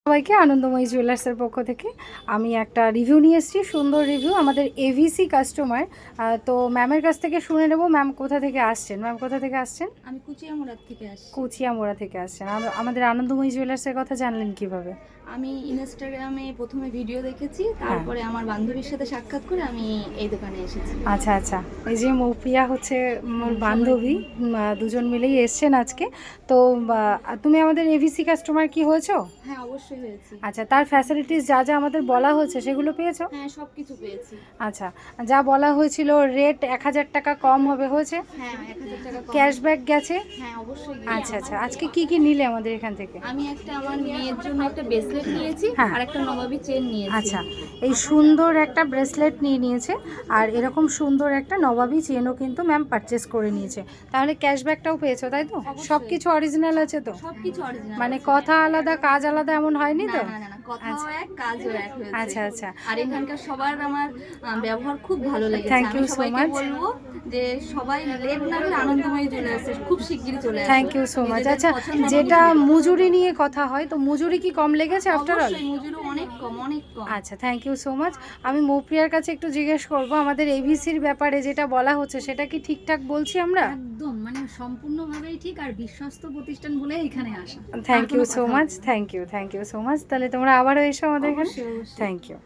সবাইকে আনন্দময়ী জুয়েলার্সের পক্ষ থেকে আমি একটা রিভিউ নিয়ে এসেছি, সুন্দর রিভিউ আমাদের এভিসি কাস্টমার। তো ম্যামের কাছ থেকে শুনে নেব ম্যাম কোথা থেকে আসছেন। ম্যাম কোথা থেকে আসছেন? আমি কুচিয়ামুড়া থেকে আসছি। কুচিয়ামুড়া থেকে আসছেন। আমাদের আনন্দময়ী জুয়েলার্সের কথা জানলেন কিভাবে? আমি ইনস্টাগ্রামে প্রথমে ভিডিও দেখেছি, হ্যাঁ। তারপরে আমার বান্ধবীর সাথে সাক্ষাৎ করে আমি এই দোকানে এসেছি। আচ্ছা আচ্ছা, এই যে মৌপ্রিয়া হচ্ছে মোর বান্ধবী, দুজন মিলেই এসছেন আজকে। তো তুমি আমাদের এভিসি কাস্টমার কি হয়েছো? হ্যাঁ, অবশ্যই হয়েছি। আচ্ছা, তার ফ্যাসিলিটিস যা যা আমাদের বলা হয়েছে সেগুলো পেয়েছো? হ্যাঁ, সব কিছু পেয়েছি। আচ্ছা, যা বলা হয়েছিল রেট 1000 টাকা কম হবে হয়েছে? হ্যাঁ, 1000 টাকা কম। ক্যাশব্যাক গেছে? হ্যাঁ, অবশ্যই। আচ্ছা আচ্ছা, আজকে কি কি নিলে আমাদের এখান থেকে? আমি আমার মেয়ের জন্য একটা ব্রেসলেট নিয়েছি, হ্যাঁ। আর একটা নবাবী চেন নিয়েছি। আচ্ছা, এই সুন্দর একটা ব্রেসলেট নিয়ে নিয়েছে আর এরকম সুন্দর একটা নবাবী চেনও কিন্তু ম্যাম পারচেস করে নিয়েছে। তাহলে ক্যাশব্যাকটাও পেয়েছো তাই তো? অবশ্যই। সব কিছু অরিজিনাল আছে তো? সবকিছু অরিজিনাল। মানে কথা আলাদা কাজ আলাদা এমন হয়নি না তো? না না না, কথাও আচ্ছা এক কাজও এক হয়েছে। আচ্ছা আচ্ছা, আর এখানকার সবার আমার ব্যবহার খুব ভালো লেগেছে। Thank you আমি so সবাইকে much. বলবো যে সবাই লেট না করে আনন্দময়ী চলে আসে, খুব শিগগিরই চলে আসে। Thank you so much. আচ্ছা, যেটা মজুরি নিয়ে কথা হয়, তো মজুরি কি কম লেগেছে আফটার অল? অবশ্যই মজুরি অনেক কম, অনেক কম। আচ্ছা, থ্যাংক ইউ সো মাচ। আমি মৌপ্রিয়ার কাছে একটু জিজ্ঞেস করব আমাদের এভিসির ব্যাপারে যেটা বলা হচ্ছে সেটা কি ঠিকঠাক বলছি আমরা? একদম মানে সম্পূর্ণভাবেই ঠিক, আর বিশ্বস্ত প্রতিষ্ঠান বলে এখানে আসা। Thank you so much, thank you so much. তাহলে তোমরা আবারও এসো আমাদের এখানে। অবশ্যই, অবশ্যই। Thank you.